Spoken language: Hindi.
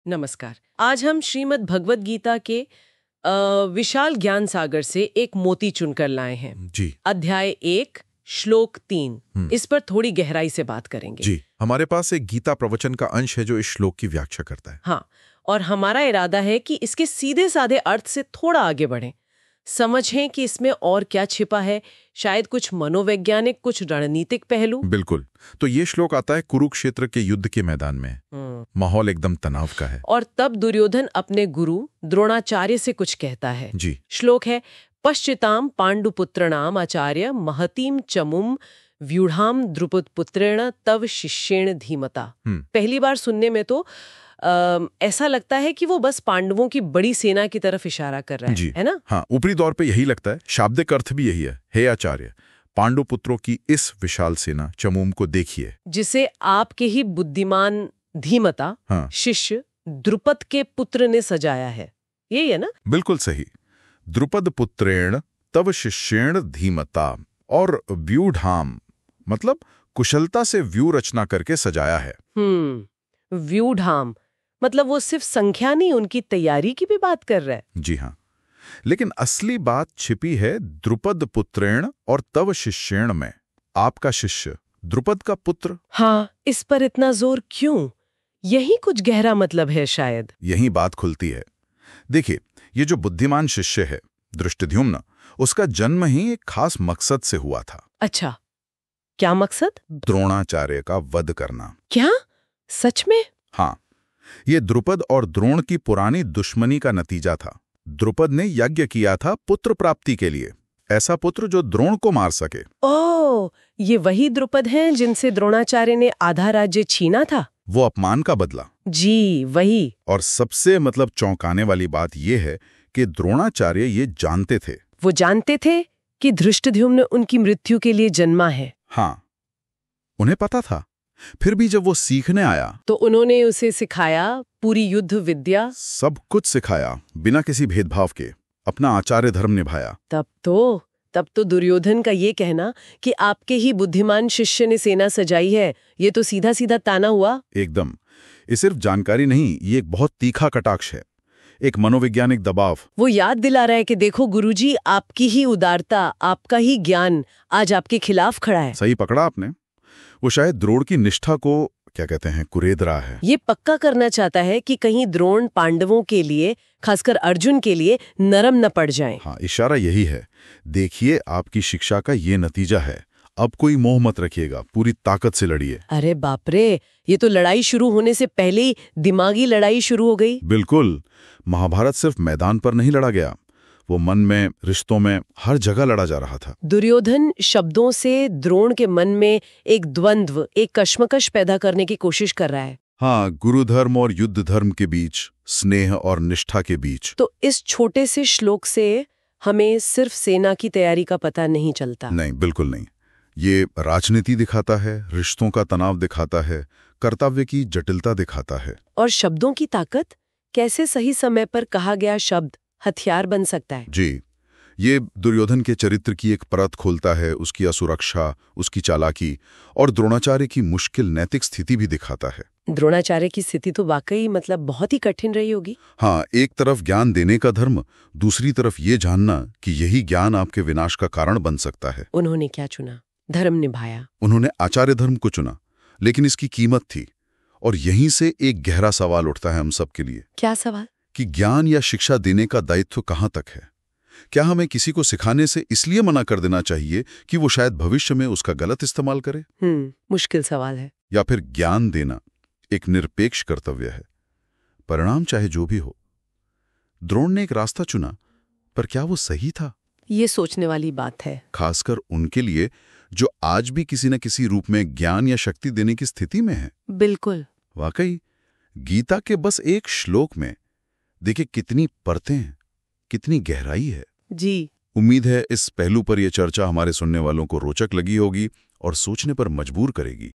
नमस्कार। आज हम श्रीमद् भगवत गीता के विशाल ज्ञान सागर से एक मोती चुनकर लाए हैं। जी अध्याय 1 श्लोक 3। इस पर थोड़ी गहराई से बात करेंगे। जी, हमारे पास एक गीता प्रवचन का अंश है जो इस श्लोक की व्याख्या करता है। हाँ, और हमारा इरादा है कि इसके सीधे साधे अर्थ से थोड़ा आगे बढ़ें, समझें कि इसमें और क्या छिपा है, शायद कुछ मनोवैज्ञानिक, कुछ रणनीतिक पहलू। बिल्कुल। तो ये श्लोक आता है कुरुक्षेत्र के युद्ध के मैदान में। माहौल एकदम तनाव का है। और तब दुर्योधन अपने गुरु द्रोणाचार्य से कुछ कहता है। जी श्लोक है, पश्चिताम पांडुपुत्रणाम आचार्य महतीम चमुम व्यूढ़ाम द्रुपद पुत्रेण तव शिष्येण धीमता। पहली बार सुनने में तो ऐसा लगता है कि वो बस पांडवों की बड़ी सेना की तरफ इशारा कर रहा है ना? हाँ, ऊपरी तौर पे यही लगता है। शाब्दिक अर्थ भी यही है। हे आचार्य, पांडु पुत्रों की इस विशाल सेना चमूम को देखिए, जिसे आपके ही बुद्धिमान धीमता शिष्य द्रुपद के पुत्र ने सजाया है। यही है ना? बिल्कुल सही। द्रुपद पुत्रेण तव शिष्येण धीमता। और व्यूढ़ाम मतलब कुशलता से व्यू रचना करके सजाया है। व्यूढ़ाम मतलब वो सिर्फ संख्या नहीं, उनकी तैयारी की भी बात कर रहा है। जी हाँ, लेकिन असली बात छिपी है द्रुपद पुत्रेण और तव शिष्येण में। आपका शिष्य द्रुपद का पुत्र। हाँ, इस पर इतना जोर क्यों? यही कुछ गहरा मतलब है शायद। यही बात खुलती है। देखिए, ये जो बुद्धिमान शिष्य है धृष्टद्युम्न, उसका जन्म ही एक खास मकसद से हुआ था। अच्छा, क्या मकसद? द्रोणाचार्य का वध करना। क्या सच में? हाँ, ये द्रुपद और द्रोण की पुरानी दुश्मनी का नतीजा था। द्रुपद ने यज्ञ किया था पुत्र प्राप्ति के लिए, ऐसा पुत्र जो द्रोण को मार सके। ओह, ये वही द्रुपद हैं जिनसे द्रोणाचार्य ने आधा राज्य छीना था। वो अपमान का बदला। जी वही। और सबसे चौंकाने वाली बात यह है कि द्रोणाचार्य ये जानते थे। वो जानते थे कि धृष्टद्युम्न उनकी मृत्यु के लिए जन्मा है। हाँ, उन्हें पता था। फिर भी जब वो सीखने आया तो उन्होंने उसे सिखाया, पूरी युद्ध विद्या, सब कुछ सिखाया, बिना किसी भेदभाव के अपना आचार्य धर्म निभाया। तब तो दुर्योधन का ये कहना कि आपके ही बुद्धिमान शिष्य ने सेना सजाई है, ये तो सीधा सीधा ताना हुआ। एकदम। ये सिर्फ जानकारी नहीं, ये एक बहुत तीखा कटाक्ष है, एक मनोवैज्ञानिक दबाव। वो याद दिला रहा है कि देखो गुरुजी, आपकी ही उदारता, आपका ही ज्ञान आज आपके खिलाफ खड़ा है। सही पकड़ा आपने। वो शायद द्रोण की निष्ठा को क्या कहते हैं, कुरेद रहा है। ये पक्का करना चाहता है कि कहीं द्रोण पांडवों के लिए, खासकर अर्जुन के लिए नरम न पड़ जाएं। हाँ, इशारा यही है। देखिए, आपकी शिक्षा का ये नतीजा है। अब कोई मोह मत रखिएगा, पूरी ताकत से लड़िए। अरे बाप रे, ये तो लड़ाई शुरू होने से पहले ही दिमागी लड़ाई शुरू हो गई। बिल्कुल। महाभारत सिर्फ मैदान पर नहीं लड़ा गया, वो मन में, रिश्तों में, हर जगह लड़ा जा रहा था। दुर्योधन शब्दों से द्रोण के मन में एक द्वंद्व, एक कश्मकश पैदा करने की कोशिश कर रहा है। हाँ, गुरु धर्म और युद्ध धर्म के बीच, स्नेह और निष्ठा के बीच। तो इस छोटे से श्लोक से हमें सिर्फ सेना की तैयारी का पता नहीं चलता। नहीं, बिल्कुल नहीं। ये राजनीति दिखाता है, रिश्तों का तनाव दिखाता है, कर्तव्य की जटिलता दिखाता है। और शब्दों की ताकत, कैसे सही समय पर कहा गया शब्द हथियार बन सकता है। जी, ये दुर्योधन के चरित्र की एक परत खोलता है, उसकी असुरक्षा, उसकी चालाकी, और द्रोणाचार्य की मुश्किल नैतिक स्थिति भी दिखाता है। द्रोणाचार्य की स्थिति तो वाकई बहुत ही कठिन रही होगी। हाँ, एक तरफ ज्ञान देने का धर्म, दूसरी तरफ ये जानना कि यही ज्ञान आपके विनाश का कारण बन सकता है। उन्होंने क्या चुना? धर्म निभाया। उन्होंने आचार्य धर्म को चुना, लेकिन इसकी कीमत थी। और यहीं से एक गहरा सवाल उठता है हम सब के लिए। क्या सवाल? कि ज्ञान या शिक्षा देने का दायित्व कहाँ तक है? क्या हमें किसी को सिखाने से इसलिए मना कर देना चाहिए कि वो शायद भविष्य में उसका गलत इस्तेमाल करे? मुश्किल सवाल है। या फिर ज्ञान देना एक निरपेक्ष कर्तव्य है, परिणाम चाहे जो भी हो? द्रोण ने एक रास्ता चुना, पर क्या वो सही था? ये सोचने वाली बात है, खासकर उनके लिए जो आज भी किसी न किसी रूप में ज्ञान या शक्ति देने की स्थिति में है। बिल्कुल। वाकई, गीता के बस एक श्लोक में देखिए कितनी परतें हैं, कितनी गहराई है। जी। उम्मीद है इस पहलू पर यह चर्चा हमारे सुनने वालों को रोचक लगी होगी और सोचने पर मजबूर करेगी।